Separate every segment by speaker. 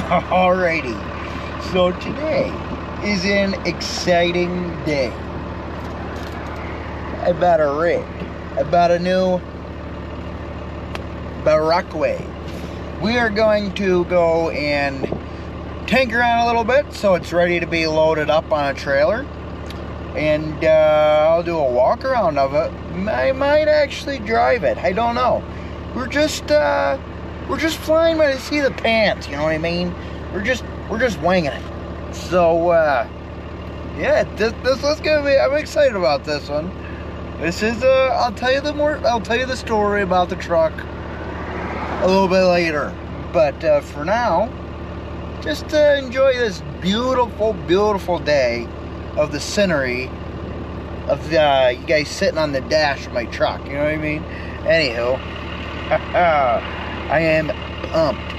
Speaker 1: Alrighty, so today is an exciting day. I bought a rig. I bought a new Brockway. We are going to go and tinker on a little bit so it's ready to be loaded up on a trailer. And I'll do a walk around of it. I might actually drive it. I don't know. We're just flying by the seat of the pants, you know what I mean? We're just winging it. So yeah, this is gonna be. I'm excited about this one. This is I'll tell you the story about the truck a little bit later. But for now, just enjoy this beautiful, beautiful day of the scenery of you guys sitting on the dash of my truck. You know what I mean? Anywho, I am pumped.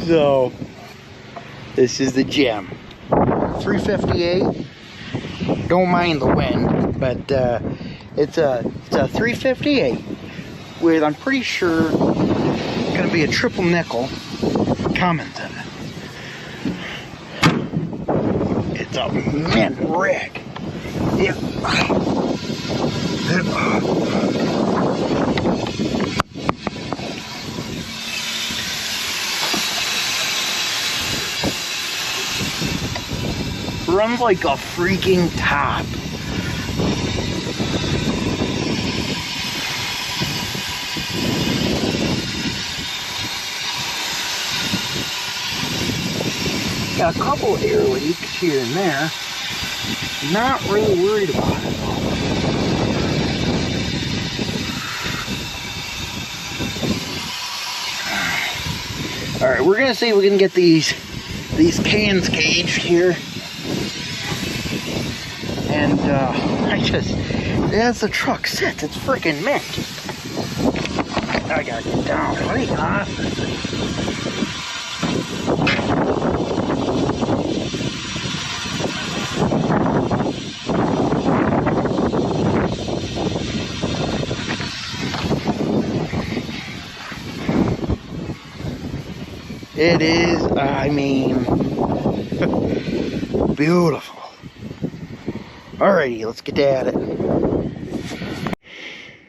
Speaker 1: So this is the gem. 358. Don't mind the wind, but it's a 358 with, I'm pretty sure, gonna be a triple nickel Cummins in it. it's a mint rig. Yeah. Runs like a freaking top. Got a couple air leaks here and there. Not really worried about it though. Alright, we're gonna see if we can get these cans caged here. And as the truck sits, it's freaking mint. I gotta get down right off this thing. It is, I mean, beautiful. Alrighty, let's get at it.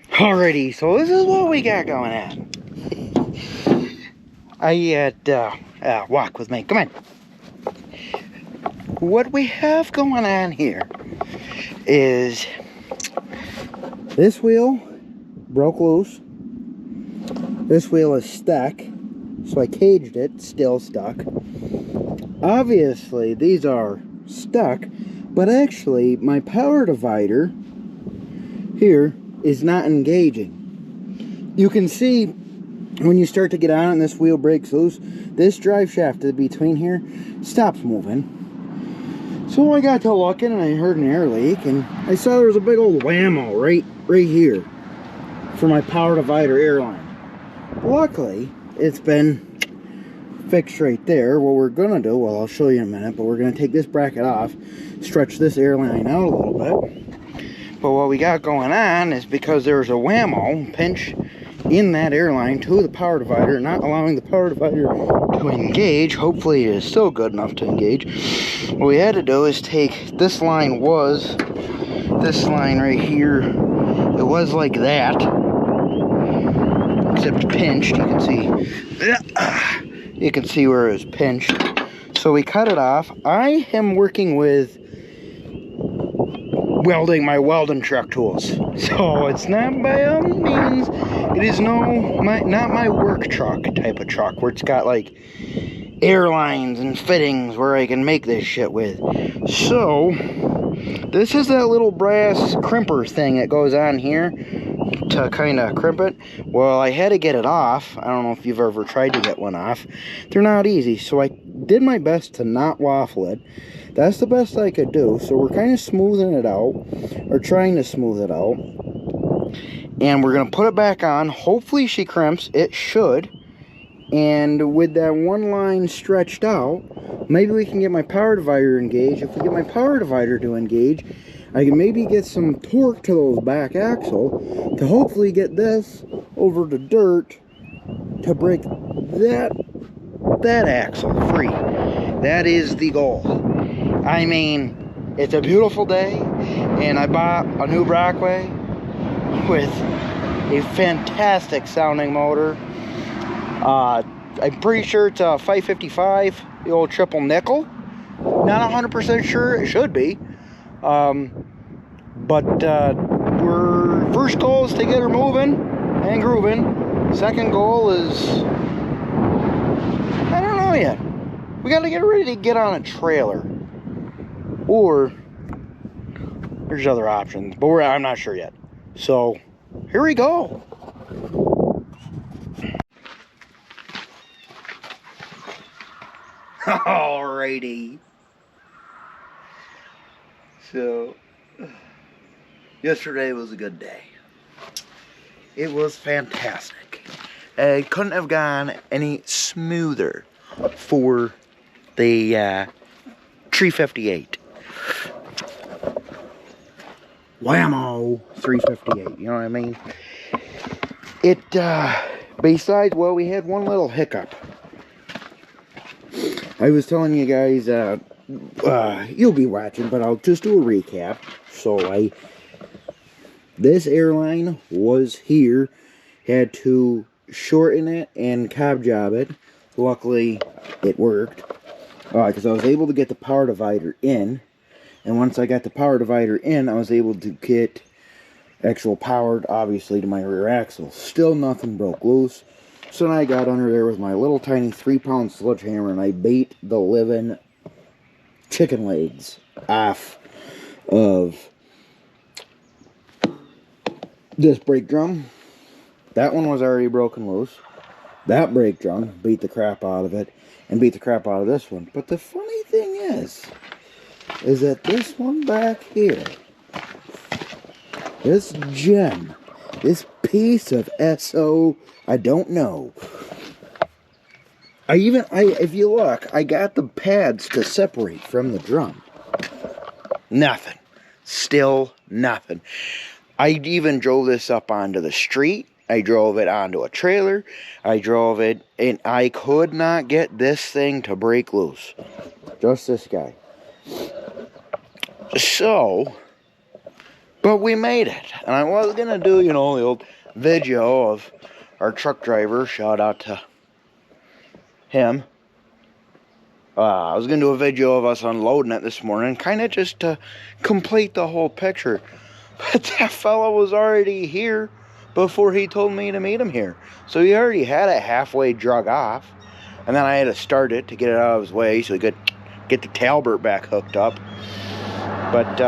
Speaker 1: Alrighty, so this is what we got going on. Walk with me, come on. What we have going on here is this wheel broke loose. This wheel is stuck. So I caged it, still stuck. Obviously, these are stuck, but actually, my power divider here is not engaging. You can see when you start to get on and this wheel breaks loose, this drive shaft between here stops moving. So I got to looking and I heard an air leak, and I saw there was a big old whammo right here for my power divider air line. Luckily, it's been fixed right there. What we're gonna do, well, I'll show you in a minute, but we're gonna take this bracket off, stretch this airline out a little bit. But what we got going on is because there's a whammo pinch in that airline to the power divider, not allowing the power divider to engage. Hopefully it is still good enough to engage. What we had to do is take this line right here. It was like that, except pinched. You can see where it was pinched. So we cut it off. I am working with my welding truck tools. So it's not by all means, it is not my work truck type of truck where it's got like airlines and fittings where I can make this shit with. So this is that little brass crimper thing that goes on here to kind of crimp it. Well, I had to get it off. I don't know if you've ever tried to get one off. They're not easy, so I did my best to not waffle it. That's the best I could do. So we're kind of smoothing it out, or trying to smooth it out, and we're gonna put it back on. Hopefully she crimps. It should. And with that one line stretched out, maybe we can get my power divider engaged. If we get my power divider to engage, I can maybe get some torque to those back axle to hopefully get this over the dirt to break that axle free. That is the goal. I mean, it's a beautiful day, and I bought a new Brockway with a fantastic sounding motor. I'm pretty sure it's a 555, the old Triple Nickle. Not 100% sure, it should be. Our first goal is to get her moving and grooving. Second goal is, I don't know yet. We got to get ready to get on a trailer. Or, there's other options, but I'm not sure yet. So, here we go. Alrighty. So, yesterday was a good day. It was fantastic. It couldn't have gone any smoother for the 358. Whammo 358, you know what I mean? It, besides, well, we had one little hiccup. I was telling you guys, you'll be watching, but I'll just do a recap. So this airline was here, had to shorten it and cob job it. Luckily, it worked, because I was able to get the power divider in, and once I got the power divider in, I was able to get actual powered, obviously, to my rear axle. Still nothing broke loose. So then I got under there with my little tiny 3-pound sledgehammer and I bait the living chicken legs off of this brake drum. That one was already broken loose. That brake drum beat the crap out of it and beat the crap out of this one. But the funny thing is that this one back here, this gem, this piece of SO, I don't know. If you look, I got the pads to separate from the drum. Nothing. Still nothing. I even drove this up onto the street. I drove it onto a trailer. I drove it, and I could not get this thing to break loose. Just this guy. So, but we made it. And I was going to do, the old video of our truck driver. Shout out to him. I was going to do a video of us unloading it this morning, kind of just to complete the whole picture. But that fella was already here before he told me to meet him here. So he already had it halfway drug off. And then I had to start it to get it out of his way so he could get the Talbert back hooked up. But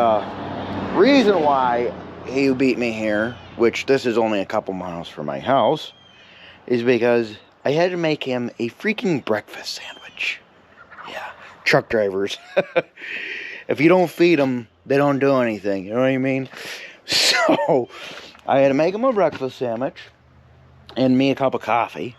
Speaker 1: reason why he beat me here, which this is only a couple miles from my house, is because I had to make him a freaking breakfast sandwich. Yeah, truck drivers. If you don't feed them, they don't do anything. You know what I mean? So, I had to make him a breakfast sandwich and me a cup of coffee.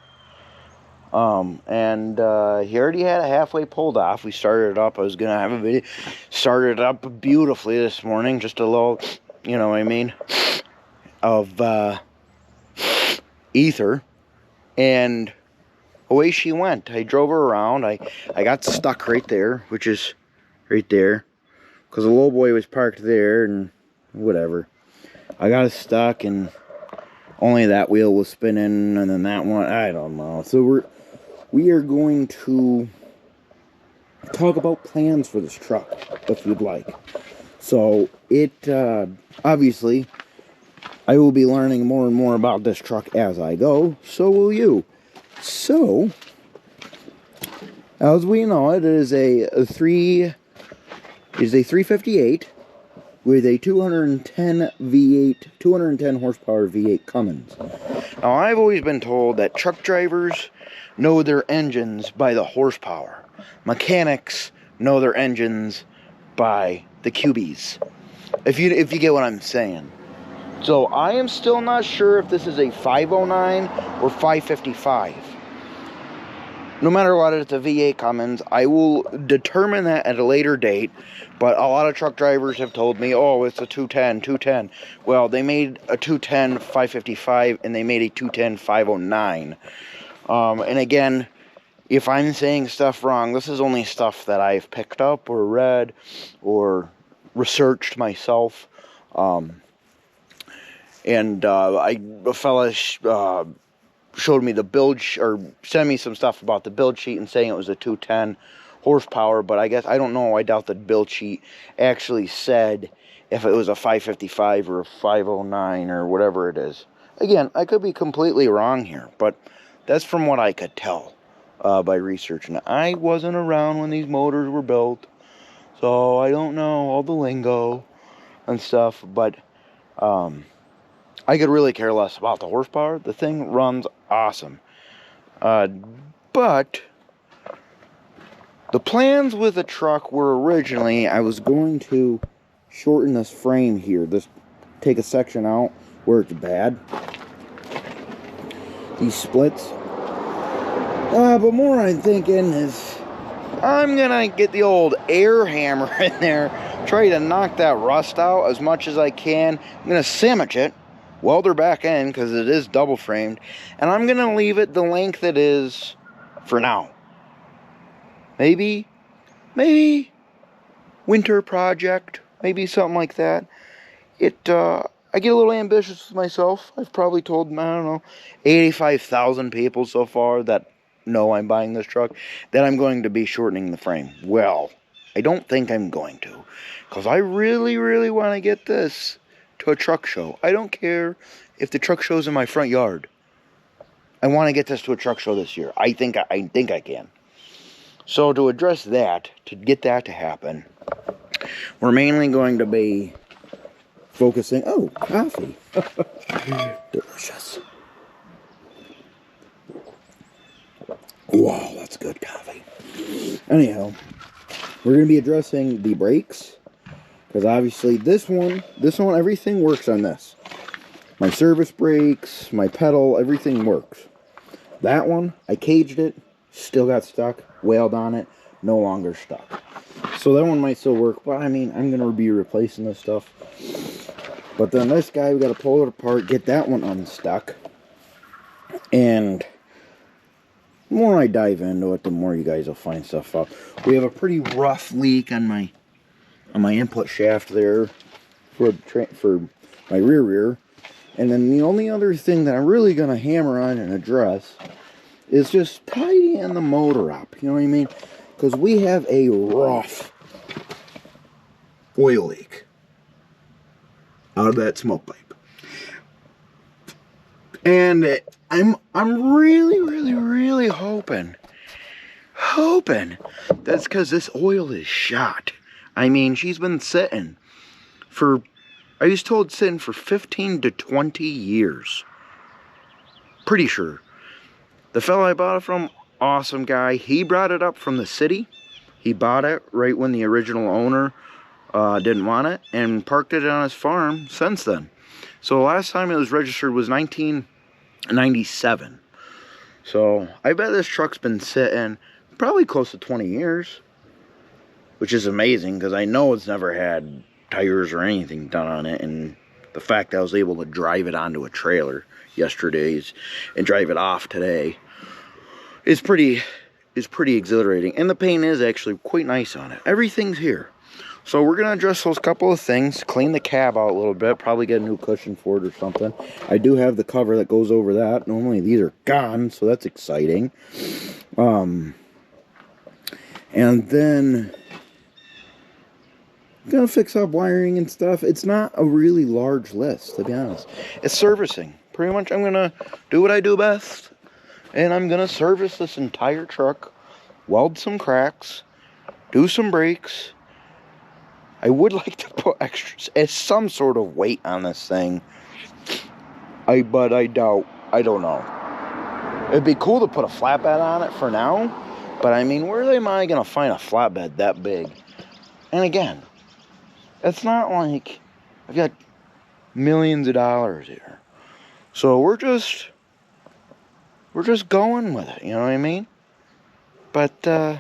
Speaker 1: He already had it halfway pulled off. We started it up. I was going to have a video. Started it up beautifully this morning. Just a little, you know what I mean, of ether. And away she went. I drove her around. I got stuck right there, which is right there. Because the low boy was parked there and whatever. I got it stuck and only that wheel was spinning and then that one, I don't know. So we are going to talk about plans for this truck, if you'd like. So obviously, I will be learning more and more about this truck as I go. So will you. So, as we know, it is a 358 with a 210 horsepower V8 Cummins. Now, I've always been told that truck drivers know their engines by the horsepower. Mechanics know their engines by the QBs. If you get what I'm saying. So, I am still not sure if this is a 509 or 555. No matter what, it's a V8 Cummins. I will determine that at a later date. But a lot of truck drivers have told me, oh, it's a 210. Well, they made a 210 555 and they made a 210 509. And again, if I'm saying stuff wrong, this is only stuff that I've picked up or read or researched myself. A fella showed me the build, or sent me some stuff about the build sheet and saying it was a 210 horsepower, but I don't know, I doubt the build sheet actually said if it was a 555 or a 509 or whatever it is. Again, I could be completely wrong here, but that's from what I could tell by researching it. I wasn't around when these motors were built, so I don't know all the lingo and stuff, but I could really care less about the horsepower. The thing runs awesome. But the plans with the truck were originally, I was going to shorten this frame here. Just take a section out where it's bad. These splits. But more I'm thinking is, I'm going to get the old air hammer in there. Try to knock that rust out as much as I can. I'm going to sandwich it. Weld her back in because it is double framed. And I'm going to leave it the length it is for now. Maybe winter project, maybe something like that. I get a little ambitious with myself. I've probably told, I don't know, 85,000 people so far that know I'm buying this truck, that I'm going to be shortening the frame. Well, I don't think I'm going to, because I really, really want to get this to a truck show. I don't care if the truck show's in my front yard. I want to get this to a truck show this year. I think I can. So to address that, to get that to happen, we're mainly going to be focusing... Oh, coffee. Delicious. Wow, that's good coffee. Anyhow, we're going to be addressing the brakes. Because obviously this one, everything works on this. My service brakes, my pedal, everything works. That one, I caged it, still got stuck, wailed on it, no longer stuck. So that one might still work, but I mean, I'm going to be replacing this stuff. But then this guy, we got to pull it apart, get that one unstuck. And the more I dive into it, the more you guys will find stuff out. We have a pretty rough leak on my input shaft there for my rear. And then the only other thing that I'm really going to hammer on and address is just tidying the motor up. You know what I mean? Because we have a rough oil leak out of that smoke pipe. And I'm really hoping that's because this oil is shot. I mean, she's been sitting for, I was told sitting for 15 to 20 years. Pretty sure. The fella I bought it from, awesome guy. He brought it up from the city. He bought it right when the original owner didn't want it and parked it on his farm since then. So the last time it was registered was 1997. So I bet this truck's been sitting probably close to 20 years. Which is amazing because I know it's never had tires or anything done on it. And the fact that I was able to drive it onto a trailer yesterday and drive it off today is pretty exhilarating. And the paint is actually quite nice on it. Everything's here. So we're going to address those couple of things. Clean the cab out a little bit. Probably get a new cushion for it or something. I do have the cover that goes over that. Normally these are gone, so that's exciting. And then... gonna fix up wiring and stuff. It's not a really large list, to be honest. It's servicing. Pretty much I'm gonna do what I do best, and I'm gonna service this entire truck, weld some cracks, do some brakes. I would like to put extras as some sort of weight on this thing. But I doubt. I don't know. It'd be cool to put a flatbed on it for now, but I mean, where am I gonna find a flatbed that big? And again, it's not like I've got millions of dollars here. So we're just going with it, you know what I mean? But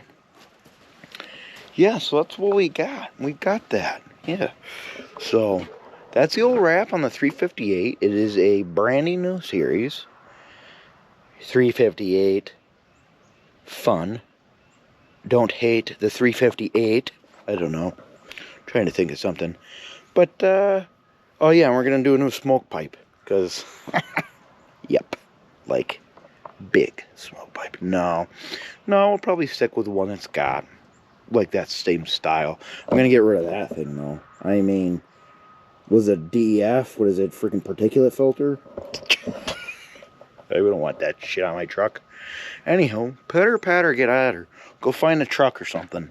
Speaker 1: yeah, so that's what we got. We got that. Yeah. So that's the old wrap on the 358. It is a brand new series. 358 fun. Don't hate the 358. I don't know. Trying to think of something. But oh yeah, we're gonna do a new smoke pipe because yep, like big smoke pipe. No, we'll probably stick with one that's got like that same style. I'm gonna get rid of that thing though. I mean, was it DEF? What is it? Freaking particulate filter? I don't want that shit on my truck. Anyhow, pitter patter, get out of her. Go find a truck or something.